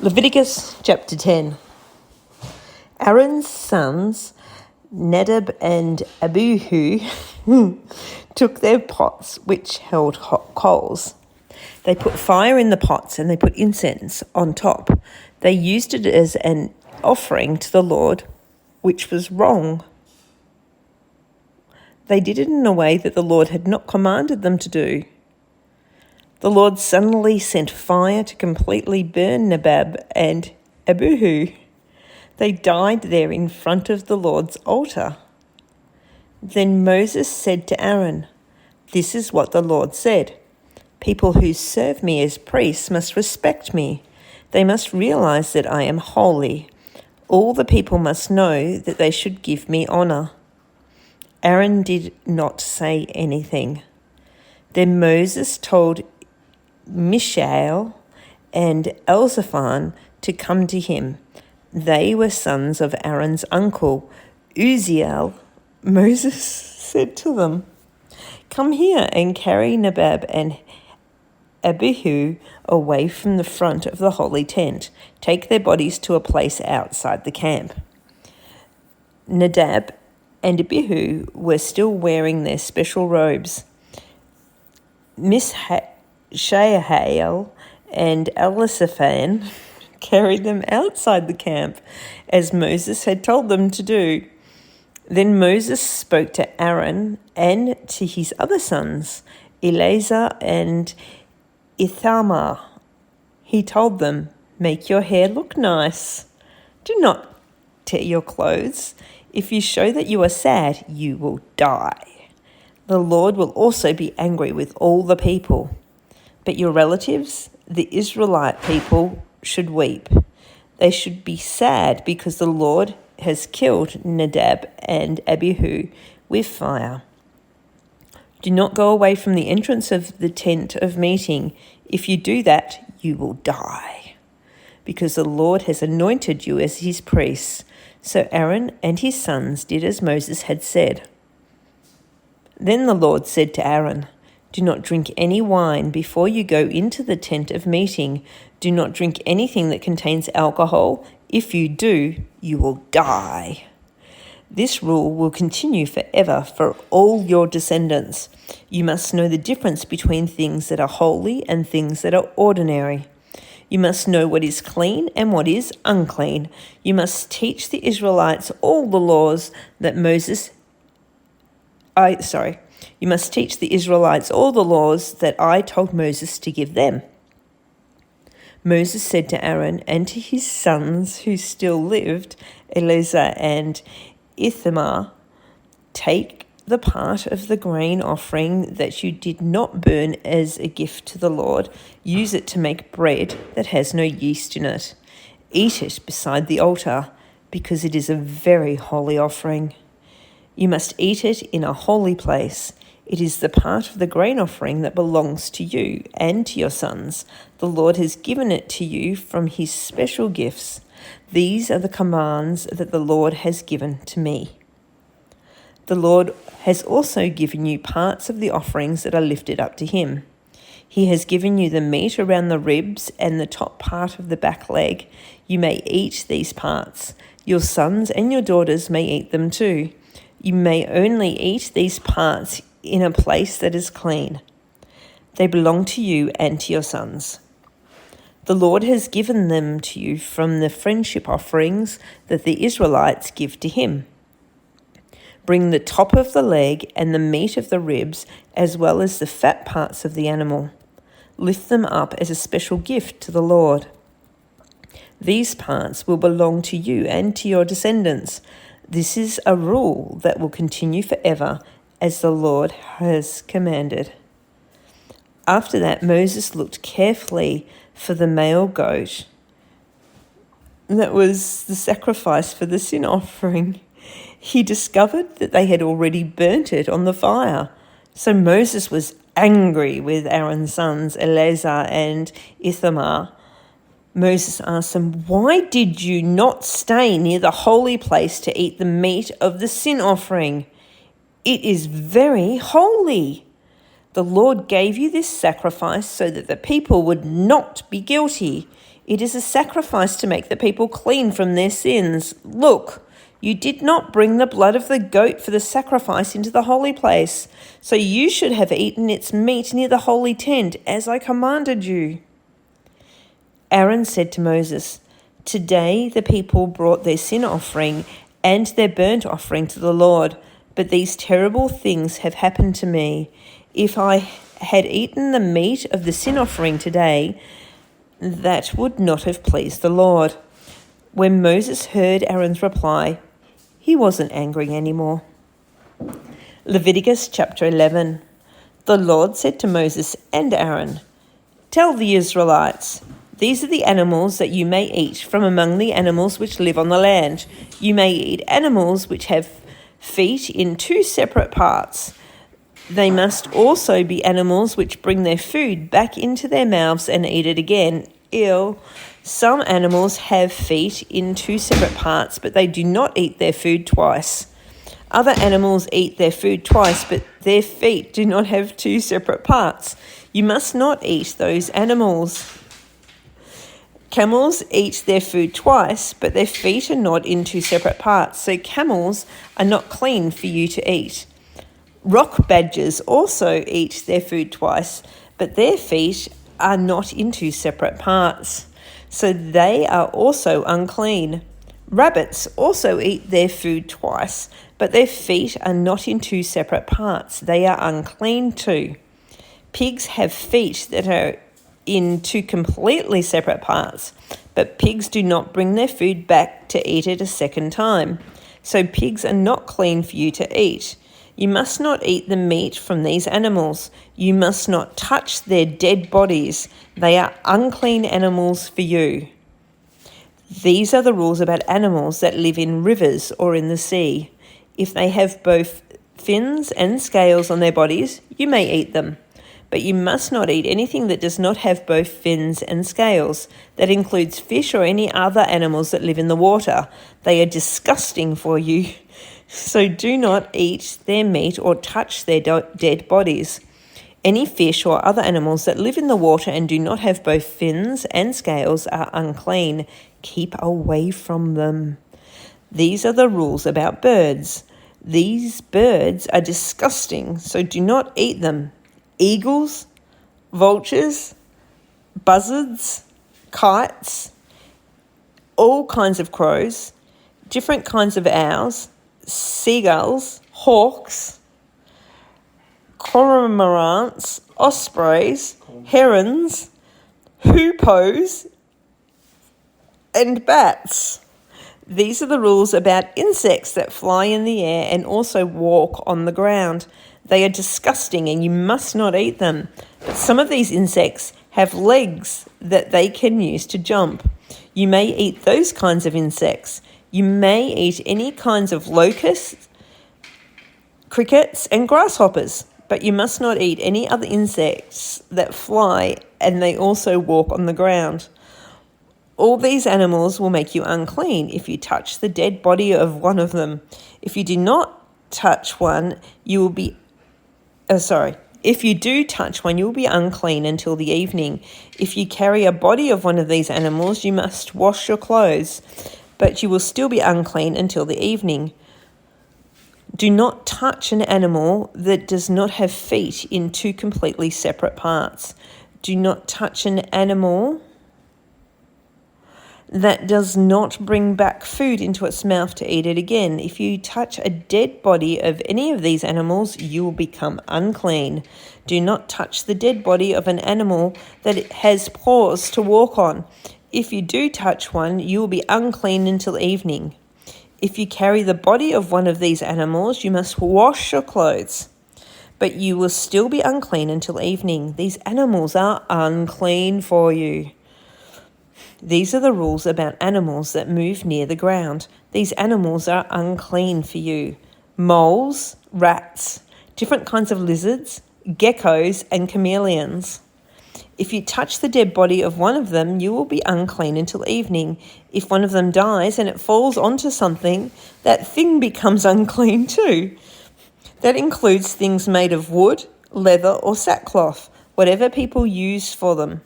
Leviticus chapter 10. Aaron's sons, Nadab and Abihu, took their pots which held hot coals. They put fire in the pots and they put incense on top. They used it as an offering to the Lord, which was wrong. They did it in a way that the Lord had not commanded them to do. The Lord suddenly sent fire to completely burn Nadab and Abihu. They died there in front of the Lord's altar. Then Moses said to Aaron, "This is what the Lord said. People who serve me as priests must respect me. They must realize that I am holy. All the people must know that they should give me honor." Aaron did not say anything. Then Moses told Mishael and Elzaphan to come to him. They were sons of Aaron's uncle, Uzziel. Moses said to them, "Come here and carry Nadab and Abihu away from the front of the holy tent. Take their bodies to a place outside the camp." Nadab and Abihu were still wearing their special robes. Mishael and Elzaphan carried them outside the camp, as Moses had told them to do. Then Moses spoke to Aaron and to his other sons, Eleazar and Ithamar. He told them, "Make your hair look nice. Do not tear your clothes. If you show that you are sad, you will die. The Lord will also be angry with all the people. But your relatives, the Israelite people, should weep. They should be sad because the Lord has killed Nadab and Abihu with fire. Do not go away from the entrance of the tent of meeting. If you do that, you will die, because the Lord has anointed you as his priests." So Aaron and his sons did as Moses had said. Then the Lord said to Aaron, "Do not drink any wine before you go into the tent of meeting. Do not drink anything that contains alcohol. If you do, you will die. This rule will continue forever for all your descendants. You must know the difference between things that are holy and things that are ordinary. You must know what is clean and what is unclean. You must teach the Israelites all the laws that You must teach the Israelites all the laws that I told Moses to give them." Moses said to Aaron and to his sons who still lived, Eleazar and Ithamar, "Take the part of the grain offering that you did not burn as a gift to the Lord. Use it to make bread that has no yeast in it. Eat it beside the altar, because it is a very holy offering. You must eat it in a holy place. It is the part of the grain offering that belongs to you and to your sons. The Lord has given it to you from his special gifts. These are the commands that the Lord has given to me. The Lord has also given you parts of the offerings that are lifted up to him. He has given you the meat around the ribs and the top part of the back leg. You may eat these parts. Your sons and your daughters may eat them too. You may only eat these parts in a place that is clean. They belong to you and to your sons. The Lord has given them to you from the friendship offerings that the Israelites give to him. Bring the top of the leg and the meat of the ribs, as well as the fat parts of the animal. Lift them up as a special gift to the Lord. These parts will belong to you and to your descendants. This is a rule that will continue forever, as the Lord has commanded." After that, Moses looked carefully for the male goat. That was the sacrifice for the sin offering. He discovered that they had already burnt it on the fire. So Moses was angry with Aaron's sons, Eleazar and Ithamar. Moses asked them, "Why did you not stay near the holy place to eat the meat of the sin offering? It is very holy. The Lord gave you this sacrifice so that the people would not be guilty. It is a sacrifice to make the people clean from their sins. Look, you did not bring the blood of the goat for the sacrifice into the holy place, so you should have eaten its meat near the holy tent, as I commanded you." Aaron said to Moses, "Today the people brought their sin offering and their burnt offering to the Lord, but these terrible things have happened to me. If I had eaten the meat of the sin offering today, that would not have pleased the Lord." When Moses heard Aaron's reply, he wasn't angry anymore. Leviticus chapter 11. The Lord said to Moses and Aaron, "Tell the Israelites, these are the animals that you may eat from among the animals which live on the land. You may eat animals which have feet in two separate parts. They must also be animals which bring their food back into their mouths and eat it again." Some animals have feet in two separate parts, but they do not eat their food twice. Other animals eat their food twice, but their feet do not have two separate parts. You must not eat those animals. Camels eat their food twice, but their feet are not in two separate parts, so camels are not clean for you to eat. Rock badgers also eat their food twice, but their feet are not in two separate parts, so they are also unclean. Rabbits also eat their food twice, but their feet are not in two separate parts. They are unclean too. Pigs have feet that are in two completely separate parts, but pigs do not bring their food back to eat it a second time. So pigs are not clean for you to eat. You must not eat the meat from these animals. You must not touch their dead bodies. They are unclean animals for you. These are the rules about animals that live in rivers or in the sea. If they have both fins and scales on their bodies, you may eat them. But you must not eat anything that does not have both fins and scales. That includes fish or any other animals that live in the water. They are disgusting for you. So do not eat their meat or touch their dead bodies. Any fish or other animals that live in the water and do not have both fins and scales are unclean. Keep away from them. These are the rules about birds. These birds are disgusting, so do not eat them. Eagles, vultures, buzzards, kites, all kinds of crows, different kinds of owls, seagulls, hawks, cormorants, ospreys, herons, hoopoes, and bats. These are the rules about insects that fly in the air and also walk on the ground. They are disgusting and you must not eat them. But some of these insects have legs that they can use to jump. You may eat those kinds of insects. You may eat any kinds of locusts, crickets, and grasshoppers, but you must not eat any other insects that fly and they also walk on the ground. All these animals will make you unclean if you touch the dead body of one of them. If you do not touch one, you will be If you do touch one, you will be unclean until the evening. If you carry a body of one of these animals, you must wash your clothes, but you will still be unclean until the evening. Do not touch an animal that does not have feet in two completely separate parts. Do not touch an animal that does not bring back food into its mouth to eat it again. If you touch a dead body of any of these animals, you will become unclean. Do not touch the dead body of an animal that has paws to walk on. If you do touch one, you will be unclean until evening. If you carry the body of one of these animals, you must wash your clothes, but you will still be unclean until evening. These animals are unclean for you. These are the rules about animals that move near the ground. These animals are unclean for you. Moles, rats, different kinds of lizards, geckos, and chameleons. If you touch the dead body of one of them, you will be unclean until evening. If one of them dies and it falls onto something, that thing becomes unclean too. That includes things made of wood, leather, or sackcloth, whatever people use for them.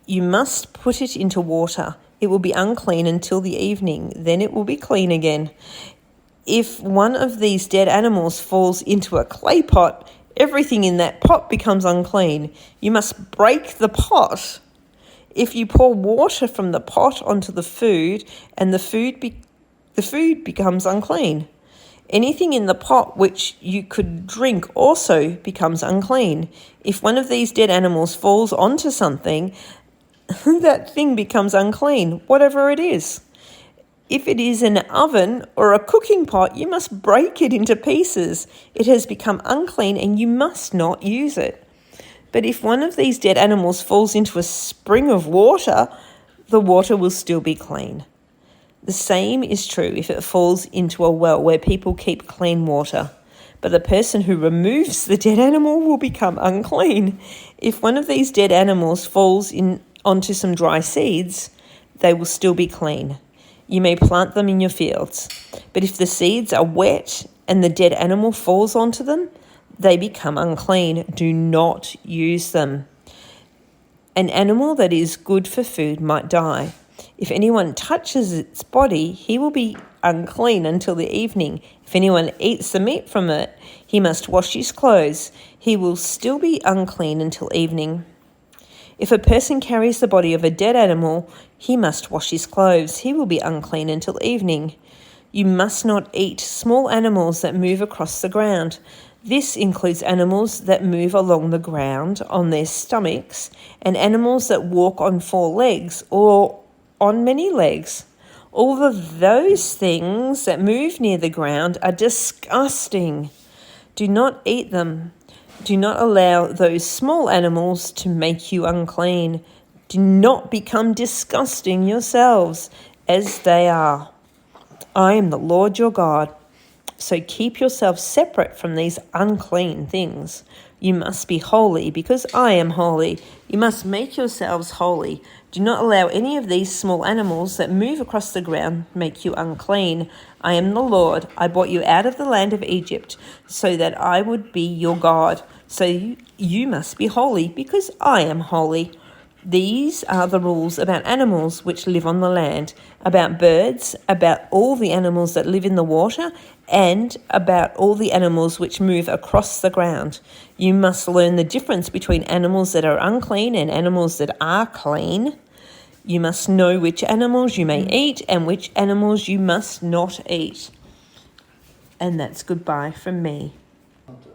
You must put it into water. It will be unclean until the evening. Then it will be clean again. If one of these dead animals falls into a clay pot, everything in that pot becomes unclean. You must break the pot. If you pour water from the pot onto the food, and the food becomes unclean. Anything in the pot which you could drink also becomes unclean. If one of these dead animals falls onto something, that thing becomes unclean, whatever it is. If it is an oven or a cooking pot, you must break it into pieces. It has become unclean and you must not use it. But if one of these dead animals falls into a spring of water, the water will still be clean. The same is true if it falls into a well where people keep clean water. But the person who removes the dead animal will become unclean. If one of these dead animals falls onto some dry seeds, they will still be clean. You may plant them in your fields. But if the seeds are wet and the dead animal falls onto them, they become unclean. Do not use them. An animal that is good for food might die. If anyone touches its body, he will be unclean until the evening. If anyone eats the meat from it, he must wash his clothes. He will still be unclean until evening. If a person carries the body of a dead animal, he must wash his clothes. He will be unclean until evening. You must not eat small animals that move across the ground. This includes animals that move along the ground on their stomachs and animals that walk on 4 legs or on many legs. All of those things that move near the ground are disgusting. Do not eat them. Do not allow those small animals to make you unclean. Do not become disgusting yourselves as they are. I am the Lord your God. So keep yourselves separate from these unclean things. You must be holy because I am holy. You must make yourselves holy. Do not allow any of these small animals that move across the ground make you unclean. I am the Lord. I brought you out of the land of Egypt so that I would be your God. So you must be holy because I am holy. These are the rules about animals which live on the land, about birds, about all the animals that live in the water, and about all the animals which move across the ground. You must learn the difference between animals that are unclean and animals that are clean. You must know which animals you may eat and which animals you must not eat. And that's goodbye from me.